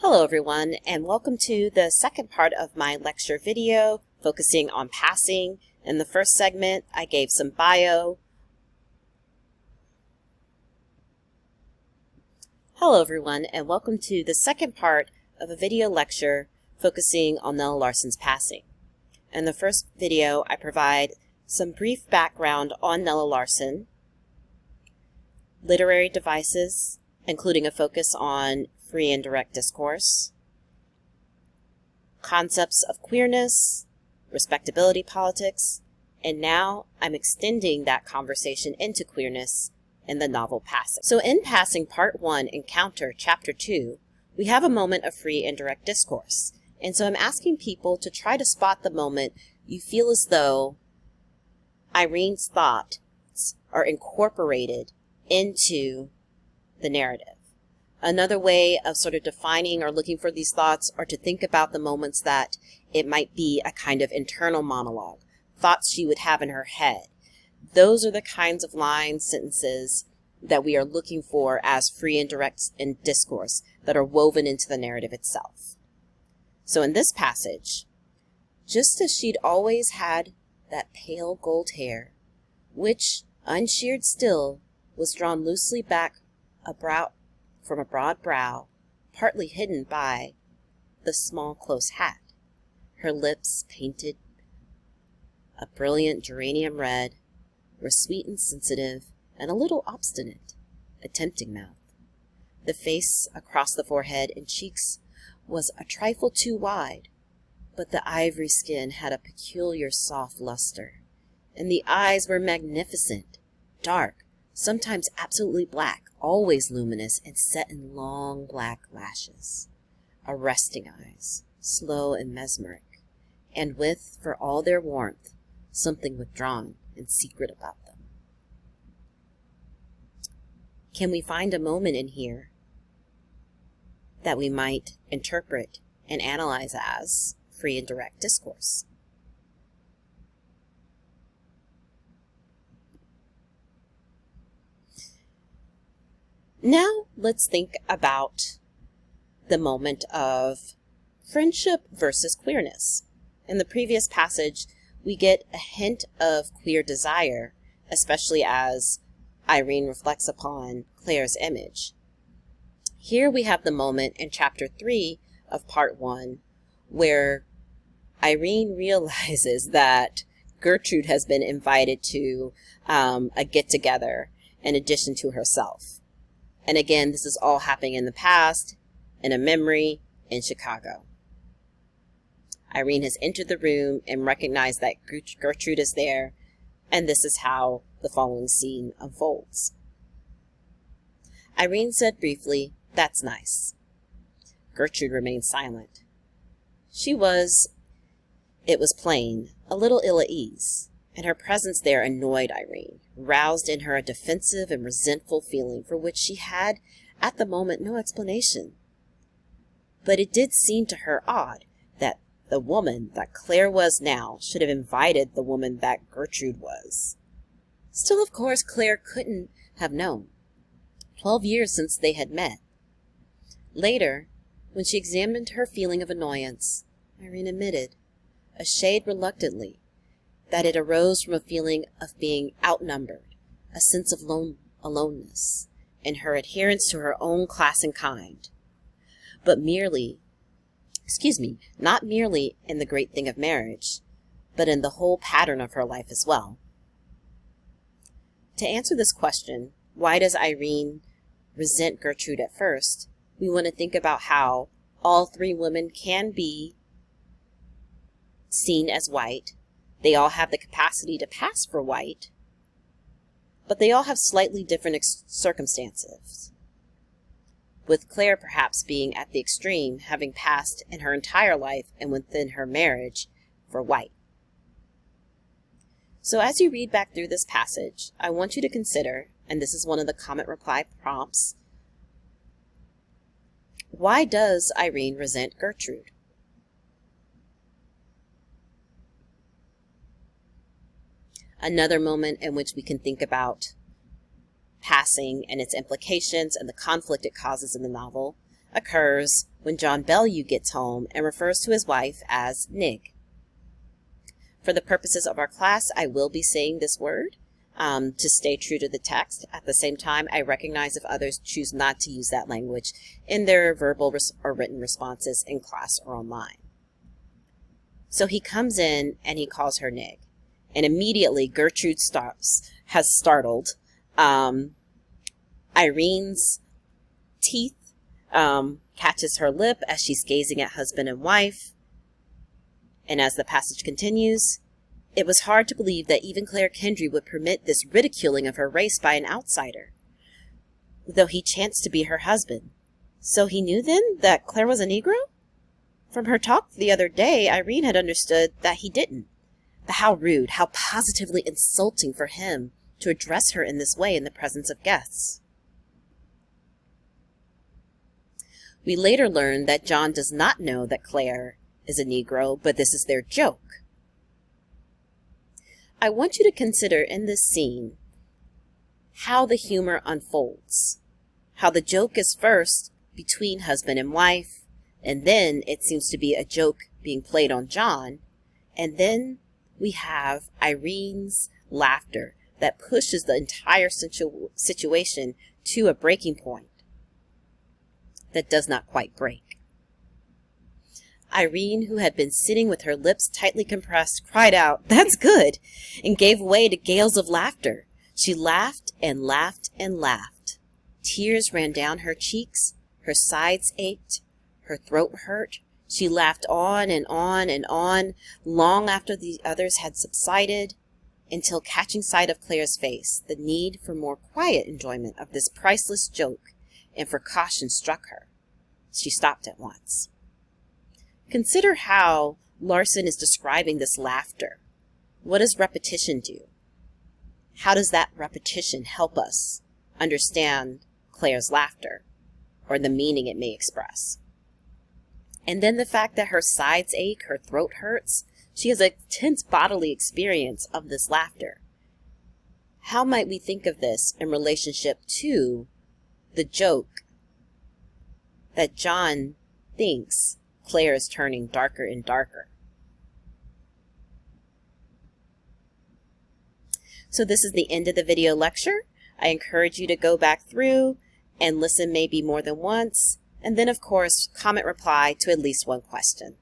Hello everyone, and welcome to the second part of my lecture video focusing on passing. In the first segment, I gave some bio. Hello everyone, and welcome to the second part of a video lecture focusing on Nella Larsen's passing. In the first video, I provide some brief background on Nella Larsen, literary devices, including a focus on free and direct discourse, concepts of queerness, respectability politics, and now I'm extending that conversation into queerness in the novel Passing. So in Passing Part 1, Encounter, Chapter 2, we have a moment of free and direct discourse. And so I'm asking people to try to spot the moment you feel as though Irene's thoughts are incorporated into the narrative. Another way of sort of defining or looking for these thoughts are to think about the moments that it might be a kind of internal monologue, thoughts she would have in her head. Those are the kinds of lines, sentences that we are looking for as free and direct in discourse that are woven into the narrative itself. So in this passage, just as she'd always had that pale gold hair, which, unsheared still, was drawn loosely back from a broad brow, partly hidden by the small close hat. Her lips, painted a brilliant geranium red, were sweet and sensitive and a little obstinate, a tempting mouth. The face across the forehead and cheeks was a trifle too wide, but the ivory skin had a peculiar soft luster, and the eyes were magnificent, dark, sometimes absolutely black, always luminous, and set in long black lashes. Arresting eyes, slow and mesmeric, and with, for all their warmth, something withdrawn and secret about them. Can we find a moment in here that we might interpret and analyze as free and direct discourse? Now let's think about the moment of friendship versus queerness. In the previous passage, we get a hint of queer desire, especially as Irene reflects upon Claire's image. Here we have the moment in Chapter 3 of Part 1 where Irene realizes that Gertrude has been invited to a get-together in addition to herself. And again, this is all happening in the past, in a memory, in Chicago. Irene has entered the room and recognized that Gertrude is there, and this is how the following scene unfolds. Irene said briefly, "That's nice." Gertrude remained silent. It was plain, a little ill at ease, and her presence there annoyed Irene, roused in her a defensive and resentful feeling for which she had, at the moment, no explanation. But it did seem to her odd that the woman that Claire was now should have invited the woman that Gertrude was. Still, of course, Claire couldn't have known. 12 years since they had met. Later, when she examined her feeling of annoyance, Irene admitted, a shade reluctantly, that it arose from a feeling of being outnumbered, a sense of aloneness, and her adherence to her own class and kind, but not merely in the great thing of marriage, but in the whole pattern of her life as well. To answer this question, why does Irene resent Gertrude at first, we want to think about how all three women can be seen as white. They all have the capacity to pass for white, but they all have slightly different circumstances, with Claire perhaps being at the extreme, having passed in her entire life and within her marriage for white. So as you read back through this passage, I want you to consider, and this is one of the comment reply prompts, why does Irene resent Gertrude? Another moment in which we can think about passing and its implications and the conflict it causes in the novel occurs when John Bellew gets home and refers to his wife as Nig. For the purposes of our class, I will be saying this word to stay true to the text. At the same time, I recognize if others choose not to use that language in their verbal or written responses in class or online. So he comes in and he calls her Nig. And immediately Gertrude has startled. Irene's teeth catches her lip as she's gazing at husband and wife. And as the passage continues, it was hard to believe that even Claire Kendry would permit this ridiculing of her race by an outsider, though he chanced to be her husband. So he knew then that Claire was a Negro? From her talk the other day, Irene had understood that he didn't. But how rude, how positively insulting for him to address her in this way in the presence of guests. We later learned that John does not know that Claire is a Negro, but this is their joke. I want you to consider in this scene how the humor unfolds, how the joke is first between husband and wife, and then it seems to be a joke being played on John, and then we have Irene's laughter that pushes the entire situation to a breaking point that does not quite break. Irene, who had been sitting with her lips tightly compressed, cried out, "That's good," and gave way to gales of laughter. She laughed and laughed and laughed. Tears ran down her cheeks, her sides ached, her throat hurt. She laughed on and on and on, long after the others had subsided, until catching sight of Claire's face, the need for more quiet enjoyment of this priceless joke and for caution struck her. She stopped at once. Consider how Larson is describing this laughter. What does repetition do? How does that repetition help us understand Claire's laughter or the meaning it may express? And then the fact that her sides ache, her throat hurts, she has an intense bodily experience of this laughter. How might we think of this in relationship to the joke that John thinks Claire is turning darker and darker? So this is the end of the video lecture. I encourage you to go back through and listen maybe more than once, and then of course comment reply to at least one question.